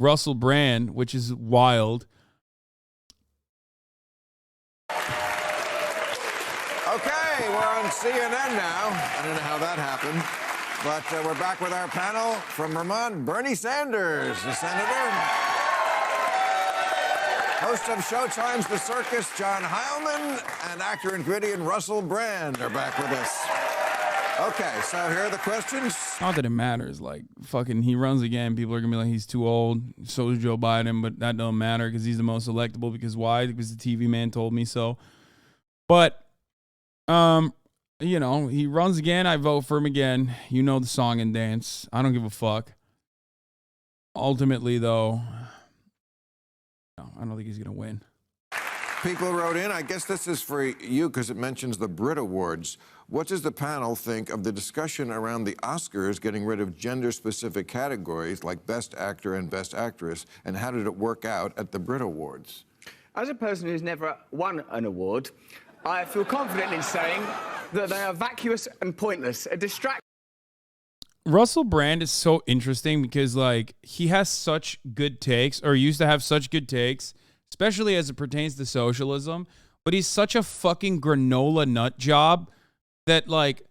Russell Brand, which is wild. Okay, we're on CNN now. I don't know how that happened. But we're back with our panel from Vermont, Bernie Sanders, the senator. Host of Showtime's The Circus, John Heilemann, and actor and comedian Russell Brand are back with us. Okay, so here are the questions. Not that it matters. Like, fucking, he runs again. People are going to be like, he's too old. So is Joe Biden, but that don't matter because he's the most electable. Because why? Because the TV man told me so. But, you know, he runs again. I vote for him again. You know the song and dance. I don't give a fuck. Ultimately, though, no, I don't think he's going to win. People wrote in, I guess this is for you because it mentions the Brit Awards. What does the panel think of the discussion around the Oscars getting rid of gender-specific categories like Best Actor and Best Actress, and how did it work out at the Brit Awards? As a person who's never won an award, I feel confident in saying that they are vacuous and pointless, a distraction. Russell Brand is so interesting because, like, he has such good takes, or used to have such good takes, especially as it pertains to socialism, but he's such a fucking granola nut job that, like,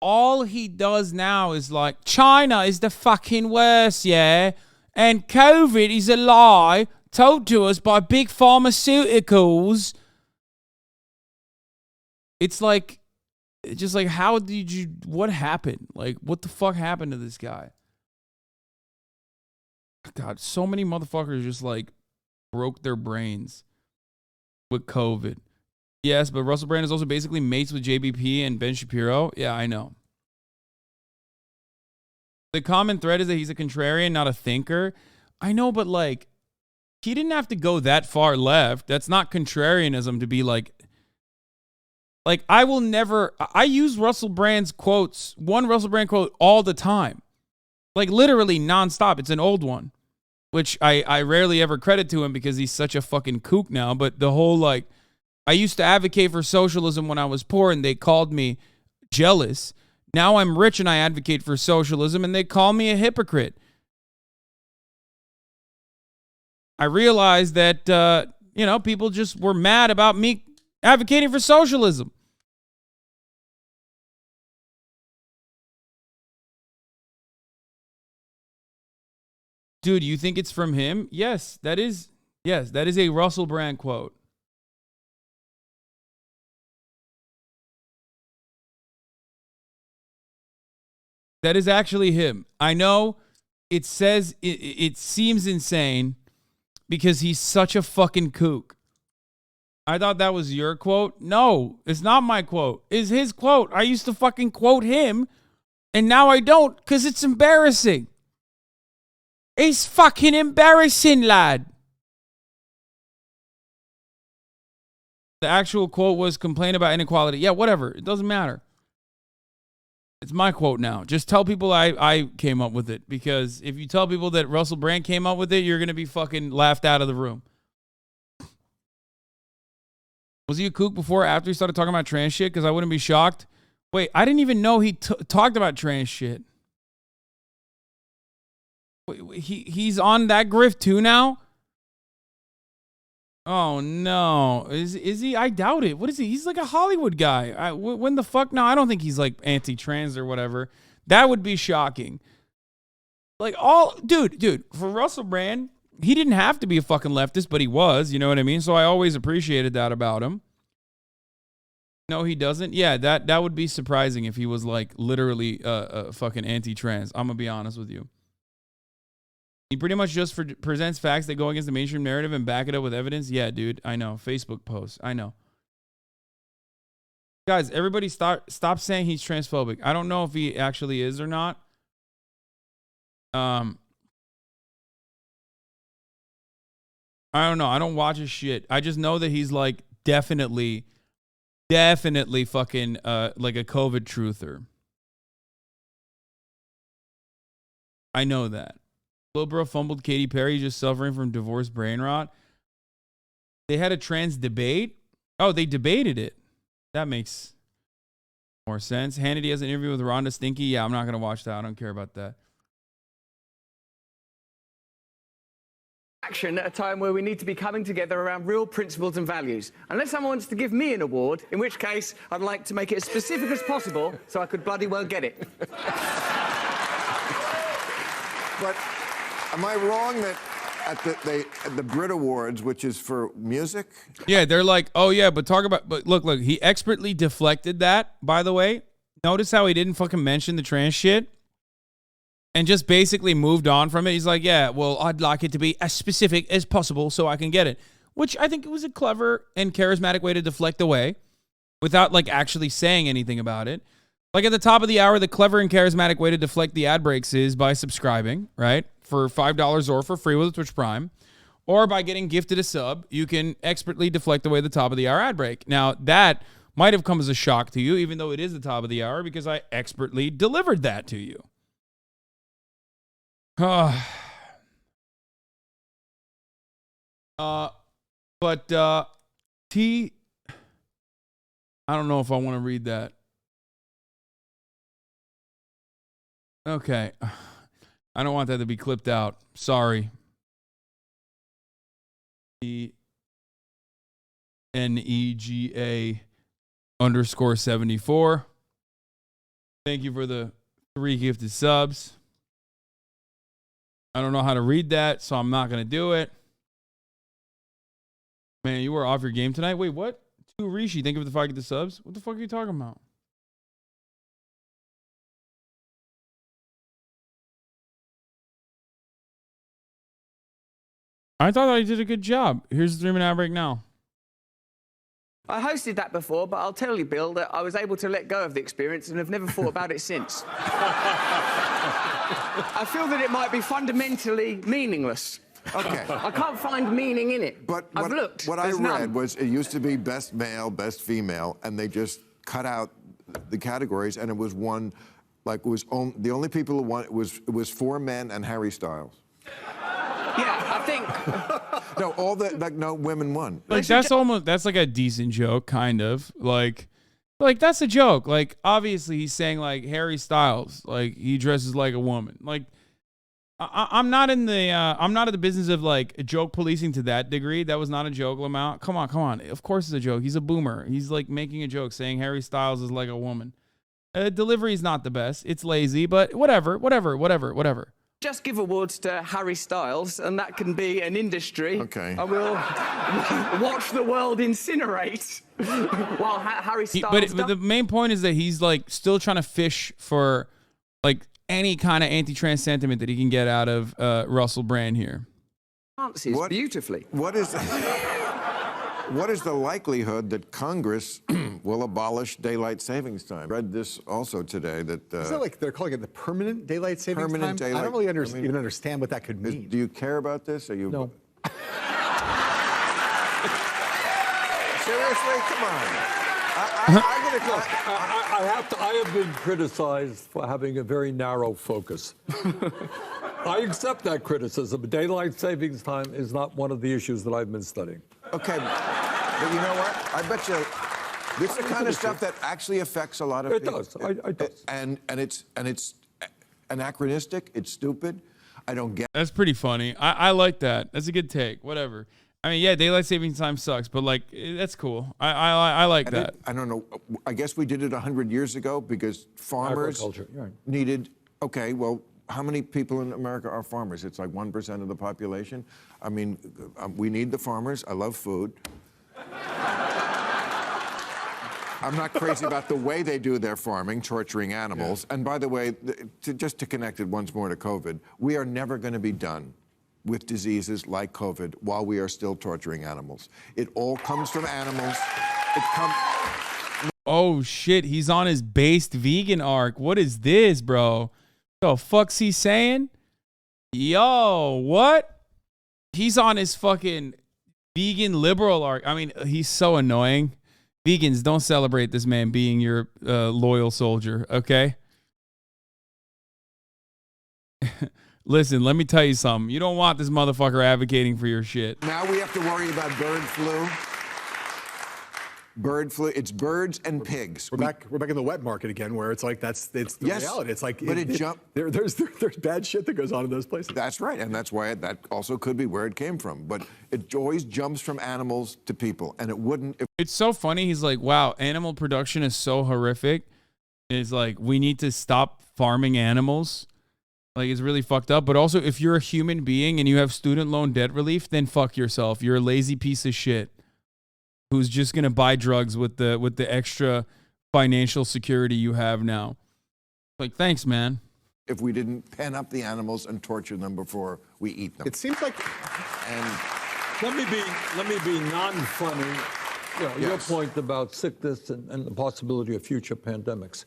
all he does now is, like, China is the fucking worst, yeah? And COVID is a lie told to us by big pharmaceuticals. It's like, just like, how did you, what happened? Like, what the fuck happened to this guy? God, so many motherfuckers just, like, broke their brains with COVID. Yes, but Russell Brand is also basically mates with JBP and Ben Shapiro. Yeah, I know. The common thread is that he's a contrarian, not a thinker. I know, but, like, he didn't have to go that far left. That's not contrarianism to be like, I will never, I use Russell Brand's quotes, one Russell Brand quote all the time. Like, literally nonstop. It's an old one, which I rarely ever credit to him because he's such a fucking kook now. But the whole, like, I used to advocate for socialism when I was poor and they called me jealous. Now I'm rich and I advocate for socialism and they call me a hypocrite. I realized that, you know, people just were mad about me advocating for socialism. Dude, you think it's from him? Yes, that is a Russell Brand quote. That is actually him. I know it says, it seems insane because he's such a fucking kook. I thought that was your quote. No, it's not my quote. It's his quote. I used to fucking quote him, and now I don't because it's embarrassing. It's fucking embarrassing, lad. The actual quote was complain about inequality. Yeah, whatever. It doesn't matter. It's my quote now. Just tell people I came up with it, because if you tell people that Russell Brand came up with it, you're going to be fucking laughed out of the room. Was he a kook before or after he started talking about trans shit? Because I wouldn't be shocked. Wait, I didn't even know he talked about trans shit. Wait, he's on that grift too now? Oh, no. Is he? I doubt it. What is he? He's like a Hollywood guy. When the fuck? No, I don't think he's like anti-trans or whatever. That would be shocking. Like dude, for Russell Brand, he didn't have to be a fucking leftist, but he was, you know what I mean? So I always appreciated that about him. No, he doesn't. Yeah, that would be surprising if he was like literally fucking anti-trans. I'm gonna be honest with you. He pretty much just presents facts that go against the mainstream narrative and back it up with evidence. Yeah, dude, I know. Facebook posts. I know. Guys, everybody stop saying he's transphobic. I don't know if he actually is or not. I don't know. I don't watch his shit. I just know that he's like definitely fucking like a COVID truther. I know that. Lil Bro fumbled Katy Perry just suffering from divorce brain rot. They had a trans debate. Oh, they debated it. That makes more sense. Hannity has an interview with Rhonda Stinky. Yeah, I'm not going to watch that. I don't care about that. action at a time where we need to be coming together around real principles and values. Unless someone wants to give me an award, in which case I'd like to make it as specific as possible so I could bloody well get it. But am I wrong that at the Brit Awards, which is for music? Yeah, they're like, oh yeah, but look, he expertly deflected that, by the way. Notice how he didn't fucking mention the trans shit and just basically moved on from it. He's like, yeah, well, I'd like it to be as specific as possible so I can get it, which I think it was a clever and charismatic way to deflect away without like actually saying anything about it. Like at the top of the hour, the clever and charismatic way to deflect the ad breaks is by subscribing, right? For $5 or for free with Twitch Prime, or by getting gifted a sub, you can expertly deflect away the top of the hour ad break. Now, that might have come as a shock to you, even though it is the top of the hour, because I expertly delivered that to you. But T, I don't know if I want to read that. Okay. I don't want that to be clipped out. Sorry. NEGA_74. Thank you for the 3 gifted subs. I don't know how to read that, so I'm not going to do it. Man, you were off your game tonight? Wait, what? 2 Rishi, thank you for the 5 gifted subs. What the fuck are you talking about? I thought I did a good job. Here's the 3-minute ad break now. I hosted that before, but I'll tell you, Bill, that I was able to let go of the experience and have never thought about it since. I feel that it might be fundamentally meaningless. Okay. I can't find meaning in it. But I've looked. What I There's read none. was it used to be best male, best female, and they just cut out the categories, and it was one, like it was the only people who won. It was 4 men and Harry Styles. Yeah, I think. No, no women won. Like that's like a decent joke, kind of. Like that's a joke. Like obviously he's saying like Harry Styles, like he dresses like a woman. Like I'm not in the business of like joke policing to that degree. That was not a joke, Lamont. Come on. Of course it's a joke. He's a boomer. He's like making a joke saying Harry Styles is like a woman. Delivery is not the best. It's lazy, but whatever. Just give awards to Harry Styles, and that can be an industry. Okay. I will watch the world incinerate while Harry Styles. But the main point is that he's like still trying to fish for like any kind of anti-trans sentiment that he can get out of Russell Brand here. Answers beautifully. What is the likelihood that Congress will abolish daylight savings time? I read this also today that... Is that like they're calling it the permanent daylight savings time? Daylight, I don't really even understand what that could mean. Do you care about this? Are you... No. Seriously? Come on. I have been criticized for having a very narrow focus. I accept that criticism. Daylight savings time is not one of the issues that I've been studying. Okay, but you know what? I bet you this is the kind of stuff that actually affects a lot of people. It does. And it's anachronistic. It's stupid. I don't get. That's pretty funny. I like that. That's a good take. Whatever. I mean, yeah, daylight savings time sucks, but like that's cool. I like that. I don't know. I guess we did it 100 years ago because farmers needed. Okay, well, how many people in America are farmers? It's like 1% of the population. I mean, we need the farmers. I love food. I'm not crazy about the way they do their farming, torturing animals. Yeah. And by the way, just to connect it once more to COVID, we are never going to be done with diseases like COVID while we are still torturing animals. It all comes from animals. Oh, shit. He's on his based vegan arc. What is this, bro? The fuck's he saying? Yo, what? He's on his fucking vegan liberal arc. I mean, he's so annoying. Vegans, don't celebrate this man being your loyal soldier, okay? Listen, let me tell you something. You don't want this motherfucker advocating for your shit. Now we have to worry about bird flu. bird flu. It's birds and pigs. We're back in the wet market again, where it's like it's the reality. It's like there's bad shit that goes on in those places. That's right, and that's why that also could be where it came from. But it always jumps from animals to people, and it wouldn't. It's so funny. He's like, wow, animal production is so horrific. It's like, we need to stop farming animals. Like, it's really fucked up. But also, if you're a human being and you have student loan debt relief, then fuck yourself. You're a lazy piece of shit who's just gonna buy drugs with the extra financial security you have now. Like, thanks, man. If we didn't pen up the animals and torture them before we eat them. It seems like. And let me be non-funny. Your point about sickness and the possibility of future pandemics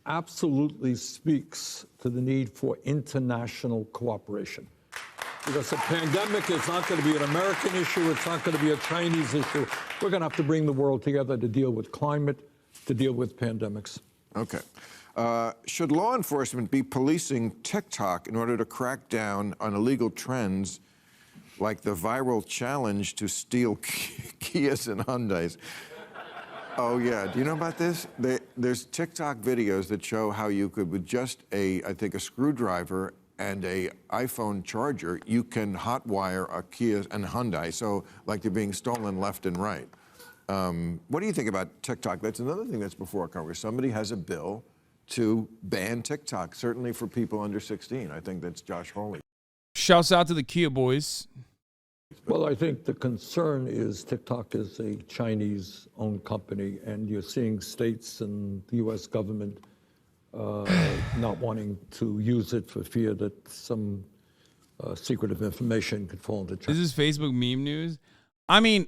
absolutely speaks to the need for international cooperation. Because a pandemic is not going to be an American issue. It's not going to be a Chinese issue. We're going to have to bring the world together to deal with climate, to deal with pandemics. Okay. Should law enforcement be policing TikTok in order to crack down on illegal trends like the viral challenge to steal Kias and Hyundais? Oh, yeah. Do you know about this? There's TikTok videos that show how you could, with just I think, a screwdriver and a iPhone charger, you can hotwire a Kia and Hyundai, so like they're being stolen left and right. What do you think about TikTok? That's another thing that's before Congress. Somebody has a bill to ban TikTok, certainly for people under 16. I think that's Josh Hawley. Shouts out to the Kia boys. Well, I think the concern is TikTok is a Chinese-owned company, and you're seeing states and the U.S. government not wanting to use it for fear that some secretive information could fall into China. This is Facebook meme news. I mean,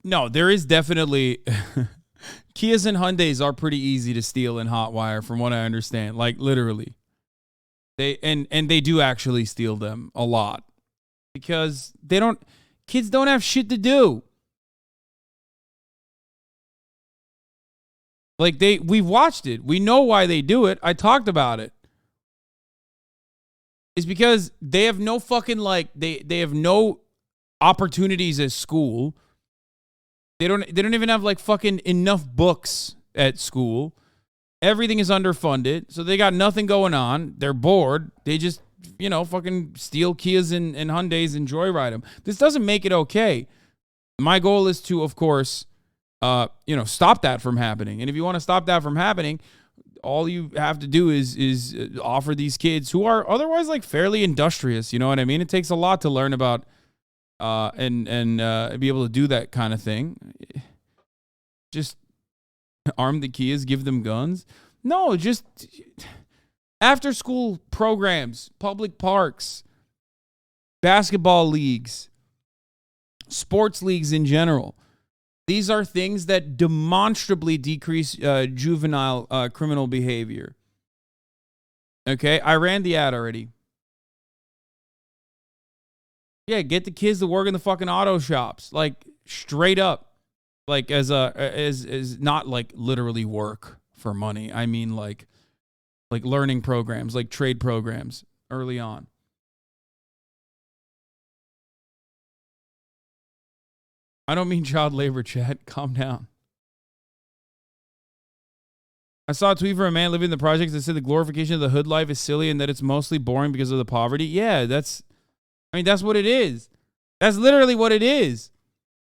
no, there is definitely... Kias and Hyundais are pretty easy to steal and hotwire, from what I understand. Like, literally. And they do actually steal them a lot. Because kids don't have shit to do. Like, we've watched it. We know why they do it. I talked about it. It's because they have no fucking, like, they have no opportunities at school. They don't even have, like, fucking enough books at school. Everything is underfunded, so they got nothing going on. They're bored. They just, fucking steal Kias and Hyundais and joyride them. This doesn't make it okay. My goal is to, of course, stop that from happening. And if you want to stop that from happening, all you have to do is offer these kids who are otherwise, like, fairly industrious. You know what I mean? It takes a lot to learn about and be able to do that kind of thing. Just arm the Kias, give them guns. No, just after school programs, public parks, basketball leagues, sports leagues in general. These are things that demonstrably decrease juvenile criminal behavior. Okay, I ran the ad already. Yeah, get the kids to work in the fucking auto shops, like, straight up, like, as not like literally work for money. I mean, like learning programs, like trade programs early on. I don't mean child labor, chat. Calm down. I saw a tweet from a man living in the projects that said the glorification of the hood life is silly and that it's mostly boring because of the poverty. Yeah, that's what it is. That's literally what it is.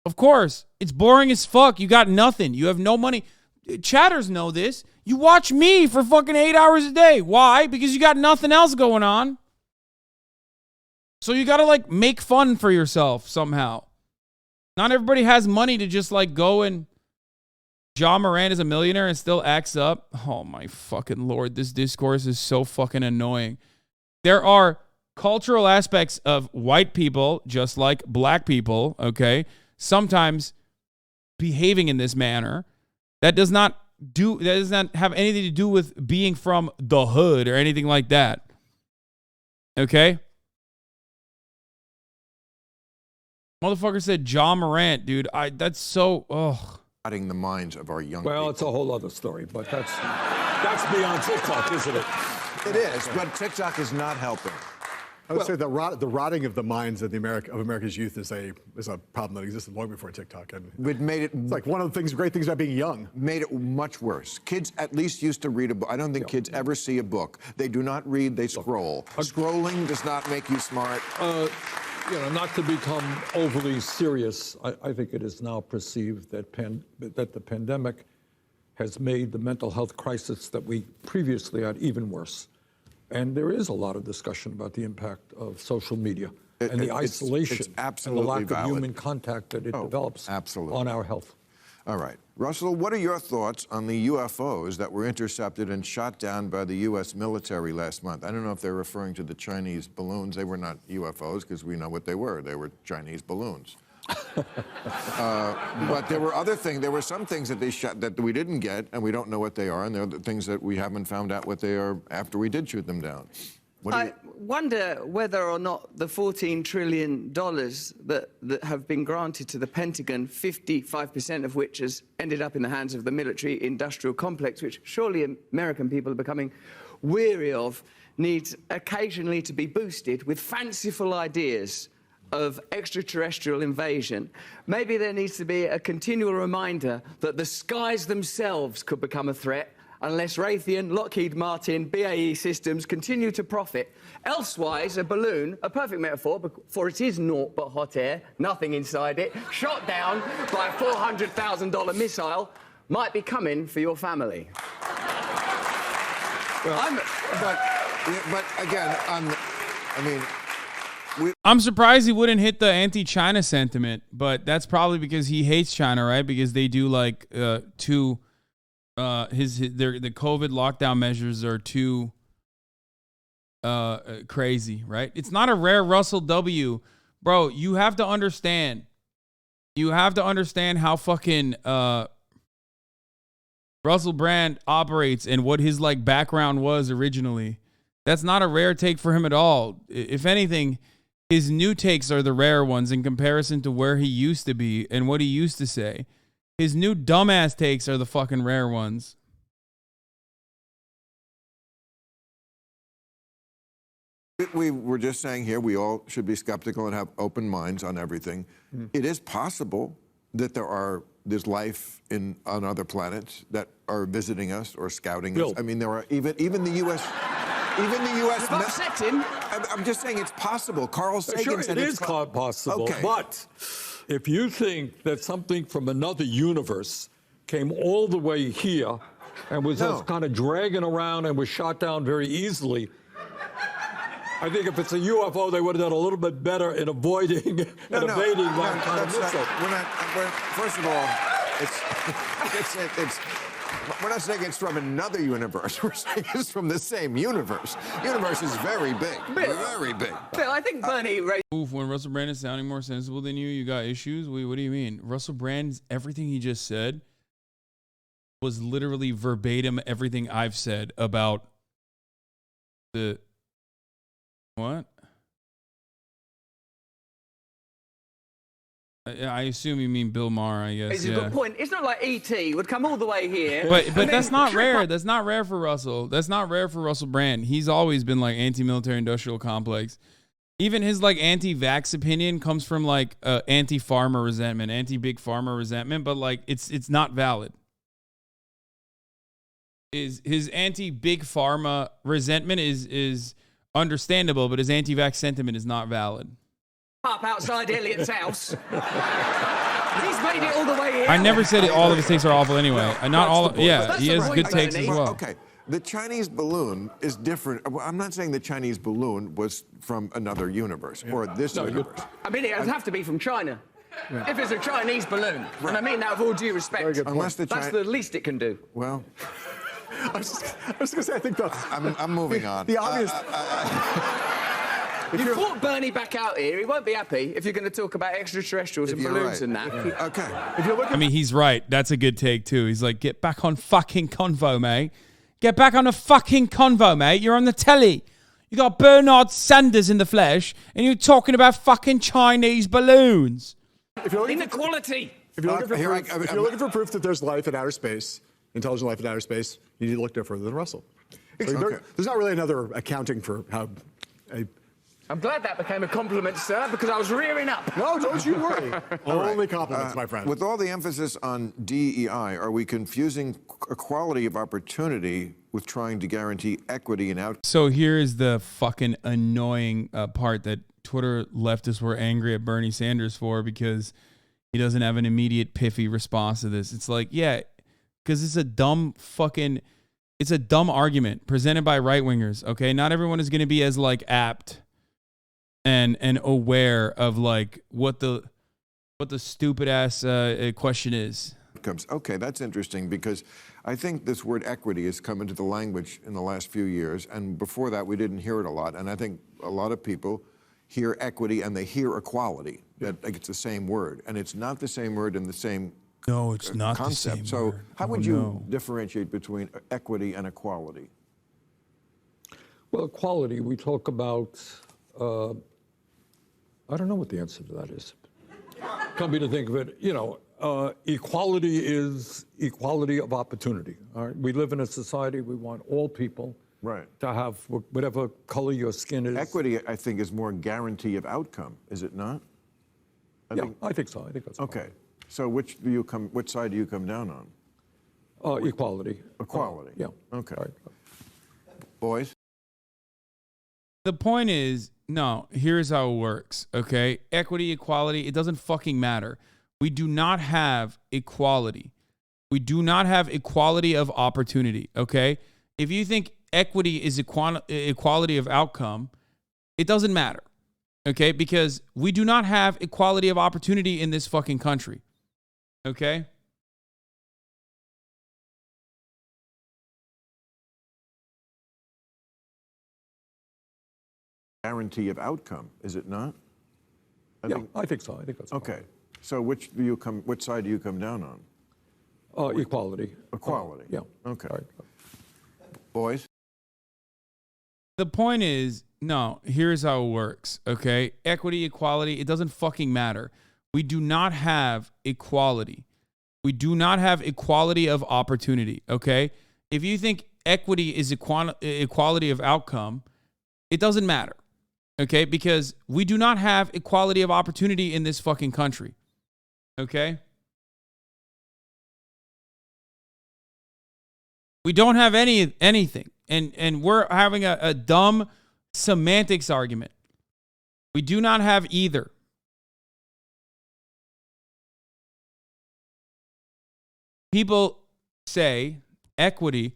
Of course, it's boring as fuck. You got nothing. You have no money. Chatters know this. You watch me for fucking 8 hours a day. Why? Because you got nothing else going on. So you got to, like, make fun for yourself somehow. Not everybody has money to just, like, go and John Moran is a millionaire and still acts up. Oh, my fucking Lord. This discourse is so fucking annoying. There are cultural aspects of white people, just like black people, okay, sometimes behaving in this manner. That does not have anything to do with being from the hood or anything like that. Okay? Motherfucker said John Morant, dude. That's so, ugh. Cutting the minds of our young people. Well, it's a whole other story, but that's beyond TikTok, isn't it? It is, but TikTok is not helping. I would say the rotting of the minds of America's youth is a problem that existed long before TikTok. And it made it. It's like one of the great things about being young. Made it much worse. Kids at least used to read a book. I don't think kids ever see a book. They do not read. They scroll. Scrolling does not make you smart. Not to become overly serious, I think it is now perceived that the pandemic has made the mental health crisis that we previously had even worse. And there is a lot of discussion about the impact of social media and the isolation and the lack of human contact that it develops on our health. All right. Russell, what are your thoughts on the UFOs that were intercepted and shot down by the U.S. military last month? I don't know if they're referring to the Chinese balloons. They were not UFOs because we know what they were. They were Chinese balloons. But there were other things. There were some things that they shot that we didn't get, and we don't know what they are, and there are things that we haven't found out what they are after we did shoot them down. I wonder whether or not the $14 trillion that have been granted to the Pentagon, 55% of which has ended up in the hands of the military-industrial complex, which surely American people are becoming weary of, needs occasionally to be boosted with fanciful ideas of extraterrestrial invasion. Maybe there needs to be a continual reminder that the skies themselves could become a threat unless Raytheon, Lockheed Martin, BAE Systems continue to profit. Elsewise, a balloon, a perfect metaphor, for it is naught but hot air, nothing inside it, shot down by a $400,000 missile, might be coming for your family. Well, but again, I'm surprised he wouldn't hit the anti-China sentiment, but that's probably because he hates China, right? Because they do like the COVID lockdown measures are too crazy, right? It's not a rare Russell W. Bro, you have to understand. You have to understand how fucking Russell Brand operates and what his like background was originally. That's not a rare take for him at all. If anything, his new takes are the rare ones in comparison to where he used to be and what he used to say. His new dumbass takes are the fucking rare ones. We were just saying here, we all should be skeptical and have open minds on everything. It is possible that there's life on other planets that are visiting us or scouting us. I mean, there are even the U.S. Even the U.S. You've upset him. I'm just saying it's possible. Carl Sagan said it is possible. Okay. But if you think that something from another universe came all the way here and was just kind of dragging around and was shot down very easily, I think if it's a UFO, they would have done a little bit better in avoiding and evading that kind of missile. First of all, we're not saying it's from another universe. We're saying it's from the same universe. The universe is very big. Very big. Bill, I think Bernie... When Russell Brand is sounding more sensible than you got issues? What do you mean? Russell Brand's everything he just said was literally verbatim everything I've said about the... What? I assume you mean Bill Maher, I guess. It's a good point. It's not like E.T. would come all the way here. But that's not rare. That's not rare for Russell. That's not rare for Russell Brand. He's always been like anti-military industrial complex. Even his like anti-vax opinion comes from like anti-pharma resentment, anti-big pharma resentment, but like it's not valid. His anti-big pharma resentment is understandable, but his anti-vax sentiment is not valid. Up outside Elliot's house. He's made it all the way here. I never said all of his takes are awful anyway. Not all. Yeah, he has good takes as well. Okay, the Chinese balloon is different. I'm not saying the Chinese balloon was from another universe or this universe. I mean, it would have to be from China. Yeah. If it's a Chinese balloon, and I mean that with all due respect. Unless that's the least it can do. Well. I was just going to say, I think I'm moving on. The obvious... You brought Bernie back out here. He won't be happy if you're going to talk about extraterrestrials and balloons and that. Yeah. Okay. If you're looking... I mean, he's right. That's a good take, too. He's like, get back on fucking convo, mate. Get back on the fucking convo, mate. You're on the telly. You got Bernard Sanders in the flesh, and you're talking about fucking Chinese balloons. Inequality. If you're looking for proof that there's life in outer space, intelligent life in outer space, you need to look no further than Russell. So there's not really another accounting for how a I'm glad that became a compliment, sir, because I was rearing up. No, don't you worry. Only compliments, my friend. With all the emphasis on DEI, are we confusing equality of opportunity with trying to guarantee equity and outcomes? So here is the fucking annoying part that Twitter leftists were angry at Bernie Sanders for, because he doesn't have an immediate piffy response to this. It's like, yeah, because it's a dumb argument presented by right-wingers, okay? Not everyone is going to be as, like, apt and aware of, like, what the stupid-ass question is. Okay, that's interesting, because I think this word equity has come into the language in the last few years, and before that we didn't hear it a lot, and I think a lot of people hear equity and they hear equality, that like it's the same word, and it's not the same word in the same No, it's not concept. the same So word. how would you differentiate between equity and equality? Well, equality, we talk about, I don't know what the answer to that is. Come to think of it, equality is equality of opportunity. All right? We live in a society, we want all people to have whatever color your skin is. Equity, I think, is more guarantee of outcome, is it not? I think so. I think that's okay. So which side do you come down on? Equality. Equality. Yeah. Okay. All right. Boys? The point is, no, here's how it works, okay? Equity, equality, it doesn't fucking matter. We do not have equality. We do not have equality of opportunity, okay? If you think equity is equality of outcome, it doesn't matter, okay? Because we do not have equality of opportunity in this fucking country, okay? Guarantee of outcome, is it not? I think so. I think that's okay. So which side do you come down on? Equality. Equality. Yeah. Okay. All right. Boys? The point is, no, here's how it works, okay? Equity, equality, it doesn't fucking matter. We do not have equality. We do not have equality of opportunity, okay? If you think equity is equality of outcome, it doesn't matter, okay? Because we do not have equality of opportunity in this fucking country, okay? We don't have anything. And we're having a dumb semantics argument. We do not have either. People say equity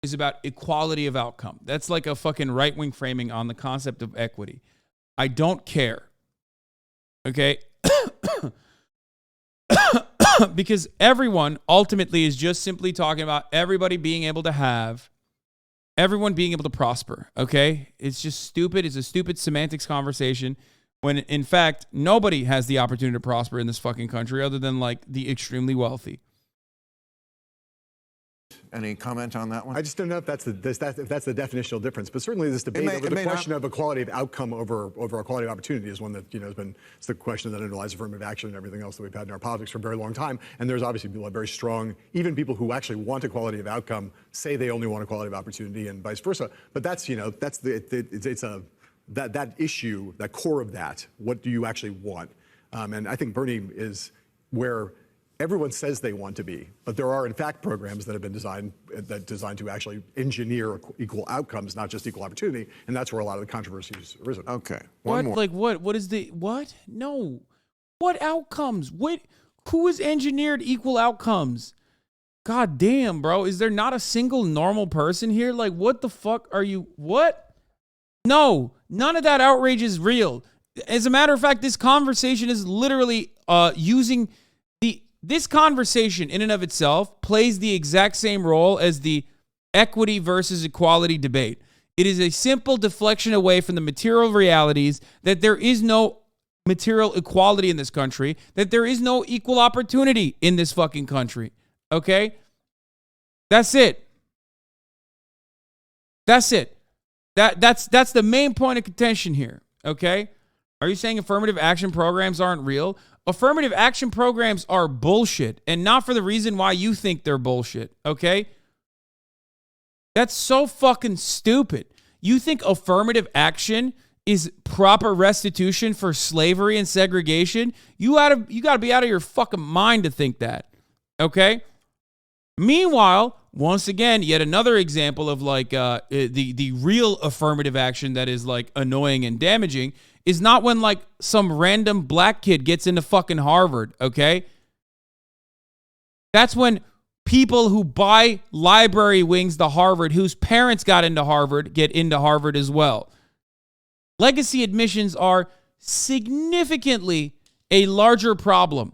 is about equality of outcome. That's like a fucking right-wing framing on the concept of equity. I don't care. Okay? Because everyone ultimately is just simply talking about everybody being able to have, everyone being able to prosper, okay? It's just stupid. It's a stupid semantics conversation when, in fact, nobody has the opportunity to prosper in this fucking country other than, like, the extremely wealthy. Any comment on that one? I just don't know if that's the definitional difference, but certainly this debate over the question of equality of outcome over equality of opportunity is one that has been, it's the question that underlies affirmative action and everything else that we've had in our politics for a very long time. And there's obviously people very strong, even people who actually want equality of outcome say they only want equality of opportunity and vice versa. But that's that issue, that core of that. What do you actually want? And I think Bernie is where everyone says they want to be, but there are in fact programs that have been designed to actually engineer equal outcomes, not just equal opportunity, and that's where a lot of the controversy has arisen. Okay. What? Like what? What is the what? No. What outcomes? Who has engineered equal outcomes? God damn, bro. Is there not a single normal person here? Like, what the fuck are you? What? No, none of that outrage is real. As a matter of fact, this conversation is literally using this conversation in and of itself plays the exact same role as the equity versus equality debate. It is a simple deflection away from the material realities that there is no material equality in this country, that there is no equal opportunity in this fucking country. Okay? That's it. That's it. That's the main point of contention here. Okay? Are you saying affirmative action programs aren't real? Affirmative action programs are bullshit, and not for the reason why you think they're bullshit, okay? That's so fucking stupid. You think affirmative action is proper restitution for slavery and segregation, you got to be out of your fucking mind to think that. Okay? Meanwhile, once again, yet another example of like the real affirmative action that is like annoying and damaging is not when like some random black kid gets into fucking Harvard, okay? That's when people who buy library wings to Harvard, whose parents got into Harvard, get into Harvard as well. Legacy admissions are significantly a larger problem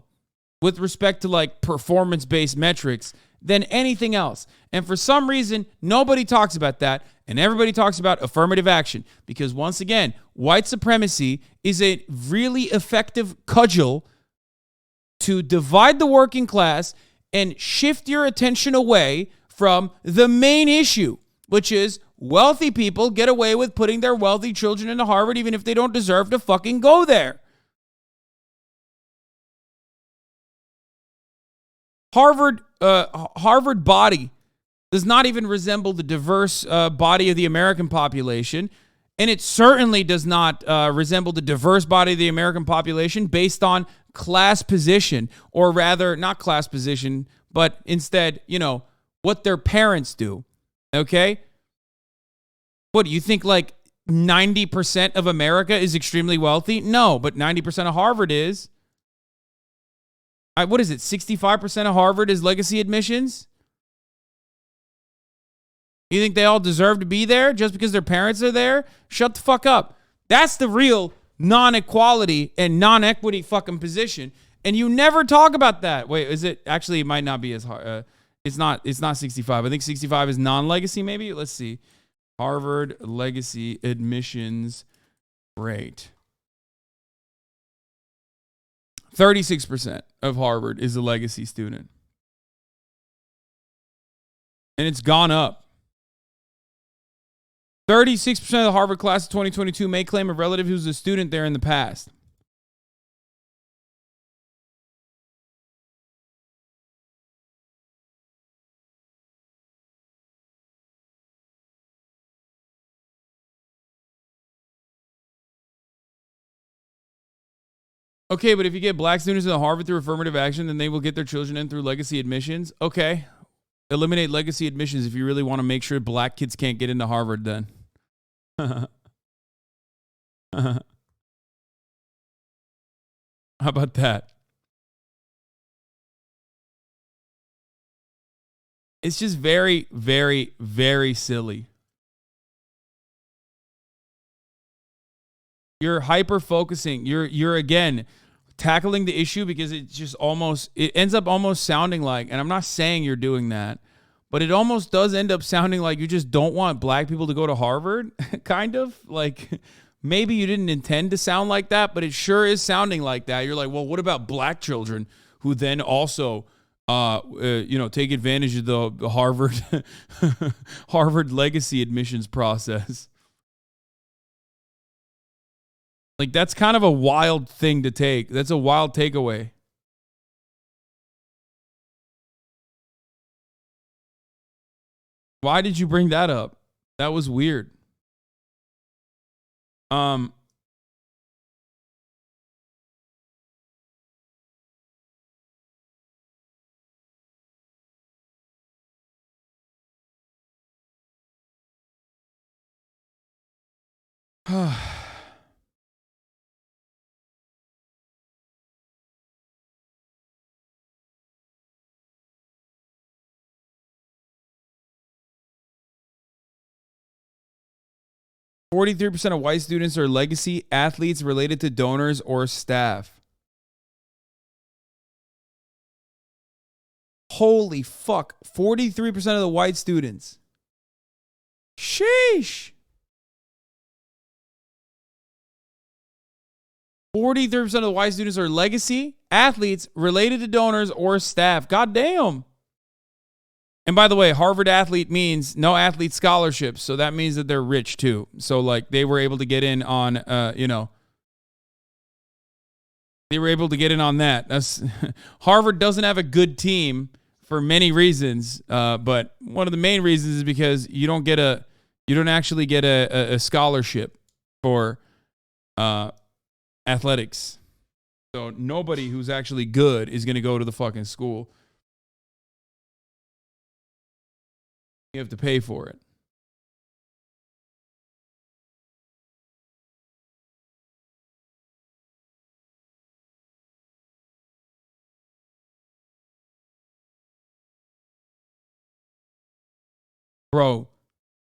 with respect to like performance-based metrics than anything else. And for some reason, nobody talks about that, and everybody talks about affirmative action. Because once again, white supremacy is a really effective cudgel to divide the working class and shift your attention away from the main issue, which is wealthy people get away with putting their wealthy children into Harvard even if they don't deserve to fucking go there. Harvard body does not even resemble the diverse body of the American population, and it certainly does not resemble the diverse body of the American population based on class position, or rather, not class position, but instead, what their parents do. Okay? What, do you think like 90% of America is extremely wealthy? No, but 90% of Harvard is. What is it? 65% of Harvard is legacy admissions? You think they all deserve to be there just because their parents are there? Shut the fuck up. That's the real non-equality and non-equity fucking position. And you never talk about that. Wait, is it? Actually, it might not be as hard. It's not 65. I think 65 is non-legacy maybe. Let's see. Harvard legacy admissions rate. 36% of Harvard is a legacy student. And it's gone up. 36% of the Harvard class of 2022 may claim a relative who's a student there in the past. Okay, but if you get black students into Harvard through affirmative action, then they will get their children in through legacy admissions. Okay. Eliminate legacy admissions if you really want to make sure black kids can't get into Harvard then. How about that? It's just very, very, very silly. You're hyper-focusing. You're again tackling the issue because it ends up almost sounding like, and I'm not saying you're doing that, but it almost does end up sounding like you just don't want black people to go to Harvard, kind of. Like, maybe you didn't intend to sound like that, but it sure is sounding like that. You're like, well, what about black children who then also, take advantage of the Harvard, Harvard legacy admissions process? Like, that's kind of a wild thing to take. That's a wild takeaway. Why did you bring that up? That was weird. 43% of white students are legacy athletes related to donors or staff. Holy fuck. 43% of the white students. Sheesh. 43% of the white students are legacy athletes related to donors or staff. God damn. And by the way, Harvard athlete means no athlete scholarships. So that means that they're rich too. So like they were able to get in on, they were able to get in on that. Harvard doesn't have a good team for many reasons. But one of the main reasons is because you don't actually get a scholarship for athletics. So nobody who's actually good is going to go to the fucking school. You have to pay for it. Bro,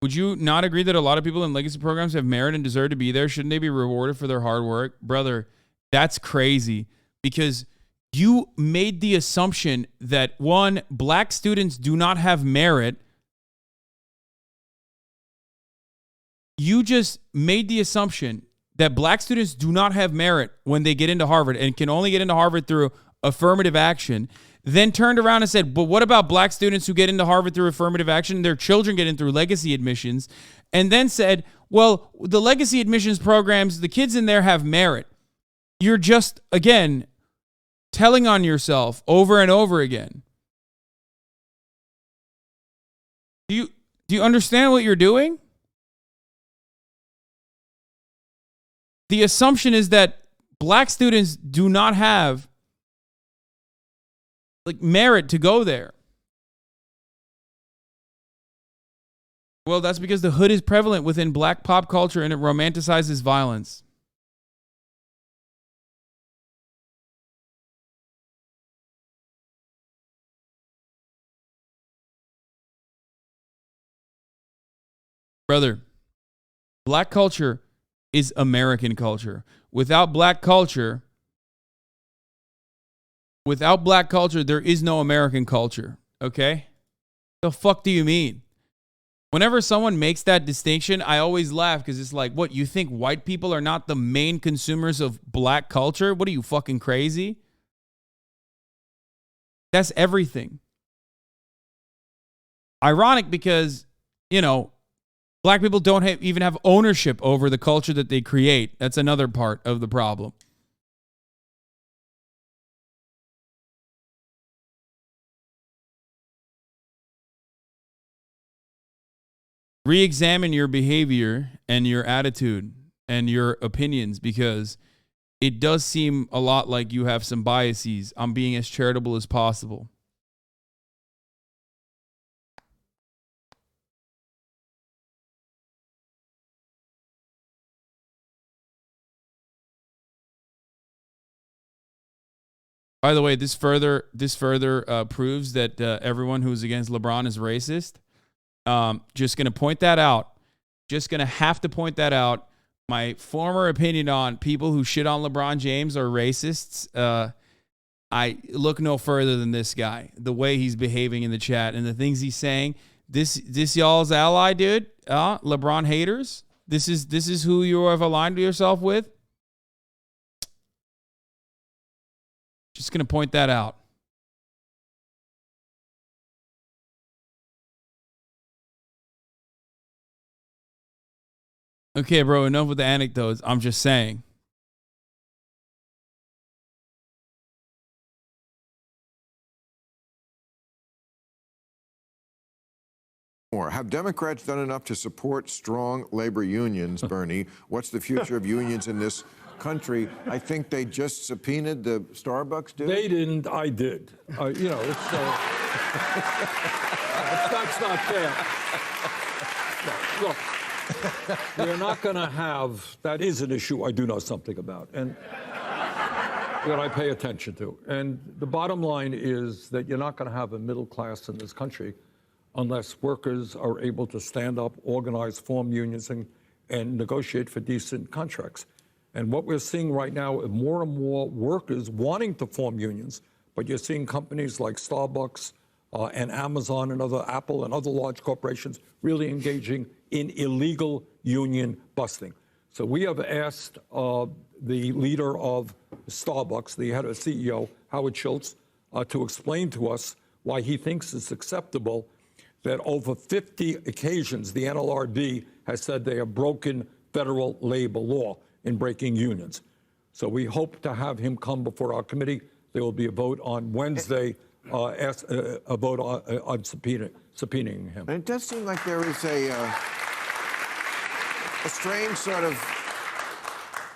would you not agree that a lot of people in legacy programs have merit and deserve to be there? Shouldn't they be rewarded for their hard work? Brother, that's crazy because you made the assumption that, one, black students do not have merit. You just made the assumption that black students do not have merit when they get into Harvard and can only get into Harvard through affirmative action. Then turned around and said, but what about black students who get into Harvard through affirmative action? Their children get in through legacy admissions. And then said, well, the legacy admissions programs, the kids in there have merit. You're just, again, telling on yourself over and over again. Do you understand what you're doing? The assumption is that black students do not have merit to go there. Well, that's because the hood is prevalent within black pop culture and it romanticizes violence. Brother, black culture is American culture. Without black culture, there is no American culture, okay? The fuck do you mean? Whenever someone makes that distinction, I always laugh because it's like, what, you think white people are not the main consumers of black culture? What are you, fucking crazy? That's everything. Ironic because, black people don't even have ownership over the culture that they create. That's another part of the problem. Re-examine your behavior and your attitude and your opinions because it does seem a lot like you have some biases. I'm being as charitable as possible. By the way, this further proves that everyone who's against LeBron is racist. Just going to point that out. Just going to have to point that out. My former opinion on people who shit on LeBron James are racists. I look no further than this guy. The way he's behaving in the chat and the things he's saying. This y'all's ally, dude. LeBron haters. This is who you have aligned yourself with. Just going to point that out. Okay, bro, enough with the anecdotes. I'm just saying. Have Democrats done enough to support strong labor unions, Bernie? What's the future of unions in this country? I think they just subpoenaed the Starbucks dude. They didn't. I did. That's not fair. No, look, we're not going to have. That is an issue I do know something about, and that I pay attention to. And the bottom line is that you're not going to have a middle class in this country unless workers are able to stand up, organize, form unions, and negotiate for decent contracts. And what we're seeing right now is more and more workers wanting to form unions, but you're seeing companies like Starbucks and Amazon and Apple and other large corporations really engaging in illegal union busting. So we have asked the leader of Starbucks, the head of CEO, Howard Schultz, to explain to us why he thinks it's acceptable that over 50 occasions the NLRB has said they have broken federal labor law in breaking unions. So we hope to have him come before our committee. There will be a vote on Wednesday, a vote on subpoenaing him. And it does seem like there is a strange sort of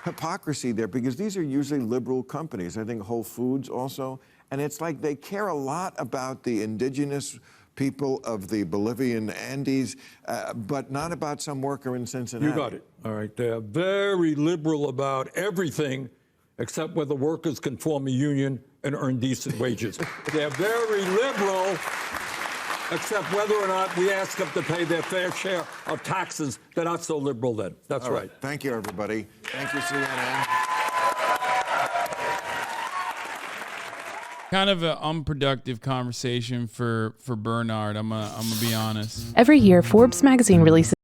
hypocrisy there because these are usually liberal companies. I think Whole Foods also. And it's like they care a lot about the indigenous people of the Bolivian Andes, but not about some worker in Cincinnati. You got it. All right. They're very liberal about everything except whether workers can form a union and earn decent wages. They're very liberal except whether or not we ask them to pay their fair share of taxes. They're not so liberal then. That's All right. Thank you, everybody. Thank you, CNN. Kind of an unproductive conversation for Bernard. I'm gonna be honest. Every year, Forbes magazine releases